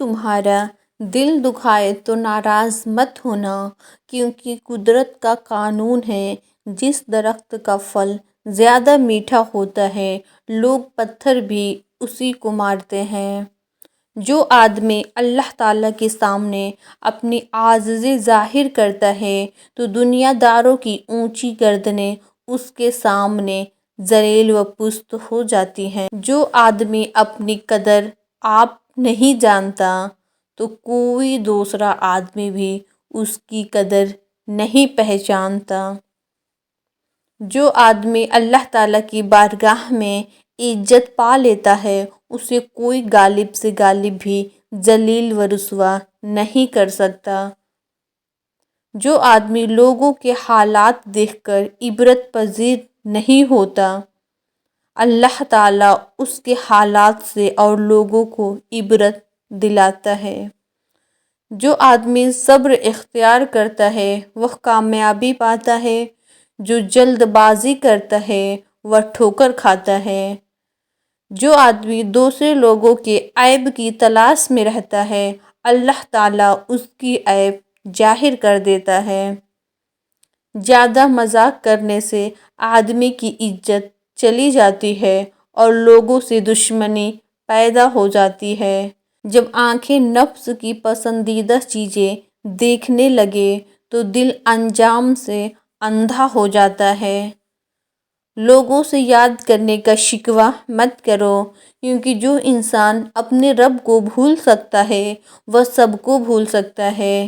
تمہارا دل دکھائے تو ناراض مت ہونا، کیونکہ قدرت کا قانون ہے، جس درخت کا پھل زیادہ میٹھا ہوتا ہے لوگ پتھر بھی اسی کو مارتے ہیں۔ جو آدمی اللہ تعالیٰ کے سامنے اپنی عاجزی ظاہر کرتا ہے تو دنیا داروں کی اونچی گردنیں اس کے سامنے ذلیل و پست ہو جاتی ہیں۔ جو آدمی اپنی قدر آپ نہیں جانتا تو کوئی دوسرا آدمی بھی اس کی قدر نہیں پہچانتا۔ جو آدمی اللہ تعالیٰ کی بارگاہ میں عزت پا لیتا ہے اسے کوئی غالب سے غالب بھی ذلیل و رسوا نہیں کر سکتا۔ جو آدمی لوگوں کے حالات دیکھ کر عبرت پذیر نہیں ہوتا، اللہ تعالیٰ اس کے حالات سے اور لوگوں کو عبرت دلاتا ہے۔ جو آدمی صبر اختیار کرتا ہے وہ کامیابی پاتا ہے، جو جلد بازی کرتا ہے وہ ٹھوکر کھاتا ہے۔ جو آدمی دوسرے لوگوں کے عیب کی تلاش میں رہتا ہے اللہ تعالیٰ اس کی عیب ظاہر کر دیتا ہے۔ زیادہ مذاق کرنے سے آدمی کی عزت چلی جاتی ہے اور لوگوں سے دشمنی پیدا ہو جاتی ہے۔ جب آنکھیں نفس کی پسندیدہ چیزیں دیکھنے لگے تو دل انجام سے اندھا ہو جاتا ہے۔ لوگوں سے یاد کرنے کا شکوہ مت کرو، کیونکہ جو انسان اپنے رب کو بھول سکتا ہے وہ سب کو بھول سکتا ہے۔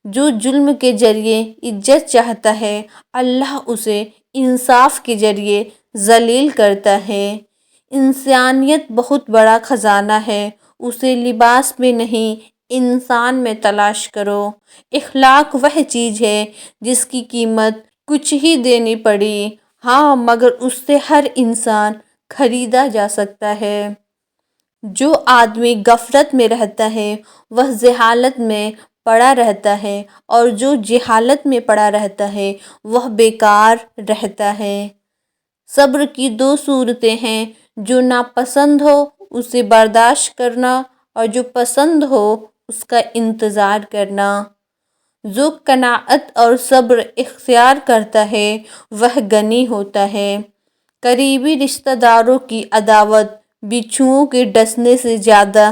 جو ظلم کے ذریعے عزت چاہتا ہے اللہ اسے انصاف کے ذریعے ذلیل کرتا ہے۔ انسانیت بہت بڑا خزانہ ہے، اسے لباس میں نہیں انسان میں تلاش کرو۔ اخلاق وہ چیز ہے جس کی قیمت کچھ ہی دینی پڑی، ہاں مگر اس سے ہر انسان خریدا جا سکتا ہے۔ جو آدمی غفلت میں رہتا ہے وہ جہالت میں پڑا رہتا ہے، اور جو جہالت میں پڑا رہتا ہے وہ بیکار رہتا ہے۔ صبر کی دو صورتیں ہیں، جو ناپسند ہو اسے برداشت کرنا اور جو پسند ہو اس کا انتظار کرنا۔ جو قناعت اور صبر اختیار کرتا ہے وہ غنی ہوتا ہے۔ قریبی رشتہ داروں کی عداوت بچھوؤں کے ڈسنے سے زیادہ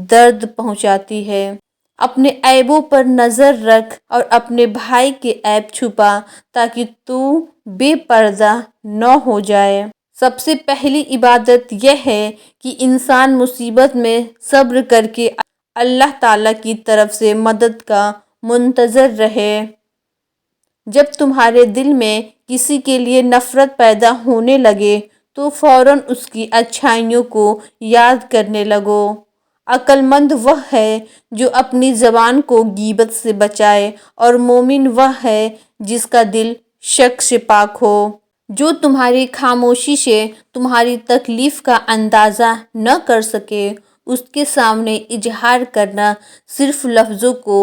درد پہنچاتی ہے۔ اپنے عیبوں پر نظر رکھ اور اپنے بھائی کے عیب چھپا تاکہ تو بے پردہ نہ ہو جائے۔ سب سے پہلی عبادت یہ ہے کہ انسان مصیبت میں صبر کر کے اللہ تعالیٰ کی طرف سے مدد کا منتظر رہے۔ جب تمہارے دل میں کسی کے لیے نفرت پیدا ہونے لگے تو فوراً اس کی اچھائیوں کو یاد کرنے لگو۔ عقل مند وہ ہے جو اپنی زبان کو غیبت سے بچائے، اور مومن وہ ہے جس کا دل شک سے پاک ہو۔ جو تمہاری خاموشی سے تمہاری تکلیف کا اندازہ نہ کر سکے اس کے سامنے اظہار کرنا صرف لفظوں کو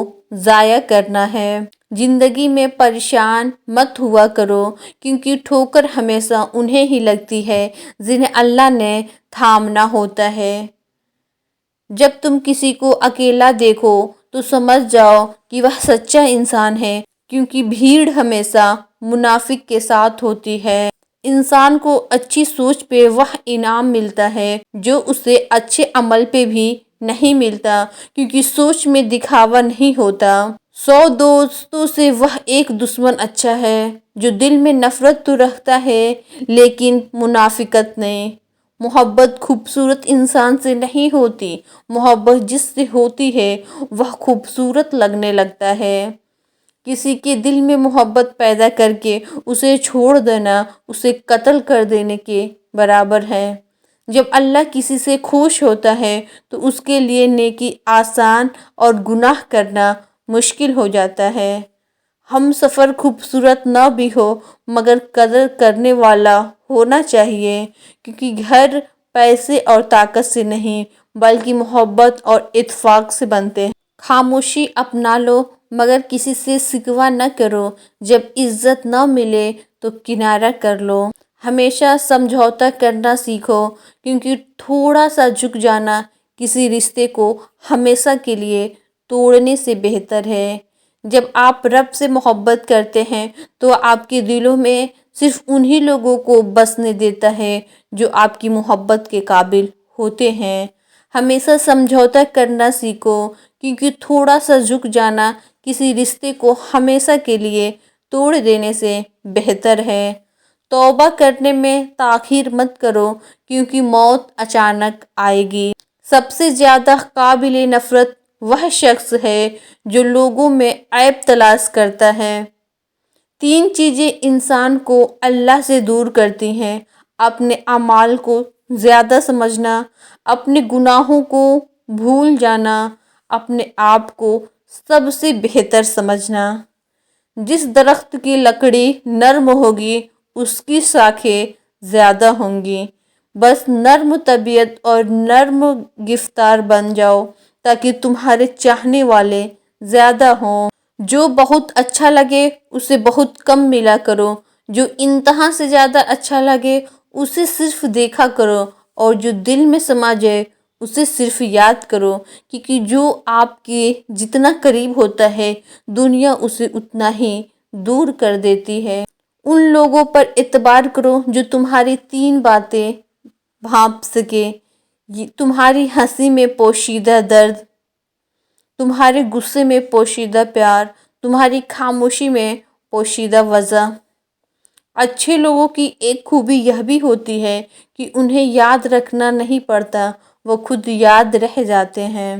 ضائع کرنا ہے۔ زندگی میں پریشان مت ہوا کرو، کیونکہ ٹھوکر ہمیشہ انہیں ہی لگتی ہے جنہیں اللہ نے تھامنا ہوتا ہے۔ جب تم کسی کو اکیلا دیکھو تو سمجھ جاؤ کہ وہ سچا انسان ہے، کیونکہ بھیڑ ہمیشہ منافق کے ساتھ ہوتی ہے۔ انسان کو اچھی سوچ پہ وہ انعام ملتا ہے جو اسے اچھے عمل پہ بھی نہیں ملتا، کیونکہ سوچ میں دکھاوا نہیں ہوتا۔ 100 دوستوں سے وہ ایک دشمن اچھا ہے جو دل میں نفرت تو رکھتا ہے لیکن منافقت نہیں۔ محبت خوبصورت انسان سے نہیں ہوتی، محبت جس سے ہوتی ہے وہ خوبصورت لگنے لگتا ہے۔ کسی کے دل میں محبت پیدا کر کے اسے چھوڑ دینا اسے قتل کر دینے کے برابر ہے۔ جب اللہ کسی سے خوش ہوتا ہے تو اس کے لیے نیکی آسان اور گناہ کرنا مشکل ہو جاتا ہے۔ ہم سفر خوبصورت نہ بھی ہو مگر قدر کرنے والا ہونا چاہیے، کیونکہ گھر پیسے اور طاقت سے نہیں بلکہ محبت اور اتفاق سے بنتے ہیں۔ خاموشی اپنا لو مگر کسی سے شکوہ نہ کرو، جب عزت نہ ملے تو کنارہ کر لو۔ ہمیشہ سمجھوتا کرنا سیکھو، کیونکہ تھوڑا سا جھک جانا کسی رشتے کو ہمیشہ کے لیے توڑنے سے بہتر ہے۔ جب آپ رب سے محبت کرتے ہیں تو آپ کے دلوں میں صرف انہی لوگوں کو بسنے دیتا ہے جو آپ کی محبت کے قابل ہوتے ہیں۔ ہمیشہ سمجھوتا کرنا سیکھو، کیونکہ تھوڑا سا جھک جانا کسی رشتے کو ہمیشہ کے لیے توڑ دینے سے بہتر ہے۔ توبہ کرنے میں تاخیر مت کرو، کیونکہ موت اچانک آئے گی۔ سب سے زیادہ قابل نفرت وہ شخص ہے جو لوگوں میں عیب تلاش کرتا ہے۔ 3 چیزیں انسان کو اللہ سے دور کرتی ہیں: اپنے اعمال کو زیادہ سمجھنا، اپنے گناہوں کو بھول جانا، اپنے آپ کو سب سے بہتر سمجھنا۔ جس درخت کی لکڑی نرم ہوگی اس کی شاخیں زیادہ ہوں گی۔ بس نرم طبیعت اور نرم گفتار بن جاؤ تاکہ تمہارے چاہنے والے زیادہ ہوں۔ جو بہت اچھا لگے اسے بہت کم ملا کرو، جو انتہا سے زیادہ اچھا لگے اسے صرف دیکھا کرو، اور جو دل میں سما جائے اسے صرف یاد کرو، کیونکہ جو آپ کے جتنا قریب ہوتا ہے دنیا اسے اتنا ہی دور کر دیتی ہے۔ ان لوگوں پر اعتبار کرو جو تمہاری 3 باتیں بھانپ سکے: تمہاری ہنسی میں پوشیدہ درد، تمہارے غصے میں پوشیدہ پیار، تمہاری خاموشی میں پوشیدہ وجع۔ اچھے لوگوں کی ایک خوبی یہ بھی ہوتی ہے کہ انہیں یاد رکھنا نہیں پڑتا، وہ خود یاد رہ جاتے ہیں۔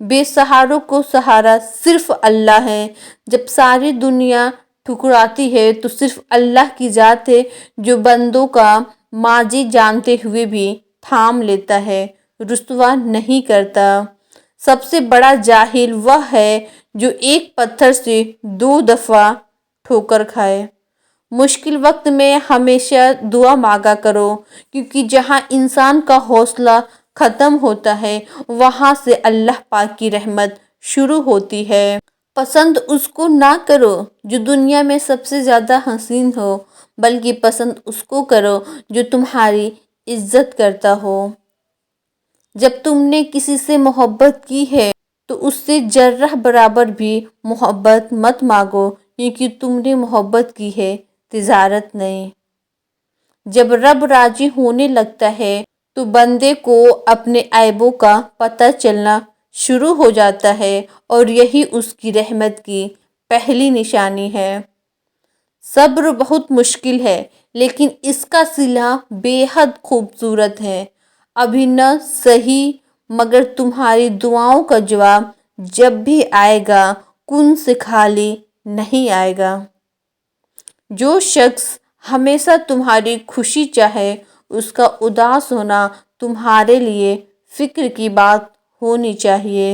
بے سہاروں کو سہارا صرف اللہ ہے۔ جب ساری دنیا ٹھکراتی ہے تو صرف اللہ کی ذات ہے جو بندوں کا ماضی جانتے ہوئے بھی تھام لیتا ہے، رسوا نہیں کرتا۔ سب سے بڑا جاہل وہ ہے جو ایک پتھر سے 2 دفعہ ٹھوکر کھائے۔ مشکل وقت میں ہمیشہ دعا مانگا کرو، کیونکہ جہاں انسان کا حوصلہ ختم ہوتا ہے وہاں سے اللہ پاک کی رحمت شروع ہوتی ہے۔ پسند اس کو نہ کرو جو دنیا میں سب سے زیادہ حسین ہو، بلکہ پسند اس کو کرو جو تمہاری عزت کرتا ہو۔ جب تم نے کسی سے محبت کی ہے تو اس سے ذرہ برابر بھی محبت مت مانگو، کیونکہ تم نے محبت کی ہے، تجارت نہیں۔ جب رب راضی ہونے لگتا ہے تو بندے کو اپنے عیبوں کا پتہ چلنا شروع ہو جاتا ہے، اور یہی اس کی رحمت کی پہلی نشانی ہے۔ صبر بہت مشکل ہے، لیکن اس کا صلہ بے حد خوبصورت ہے۔ ابھی نہ صحیح، مگر تمہاری دعاؤں کا جواب جب بھی آئے گا کن سے خالی نہیں آئے گا۔ جو شخص ہمیشہ تمہاری خوشی چاہے اس کا اداس ہونا تمہارے لیے فکر کی بات ہونی چاہیے۔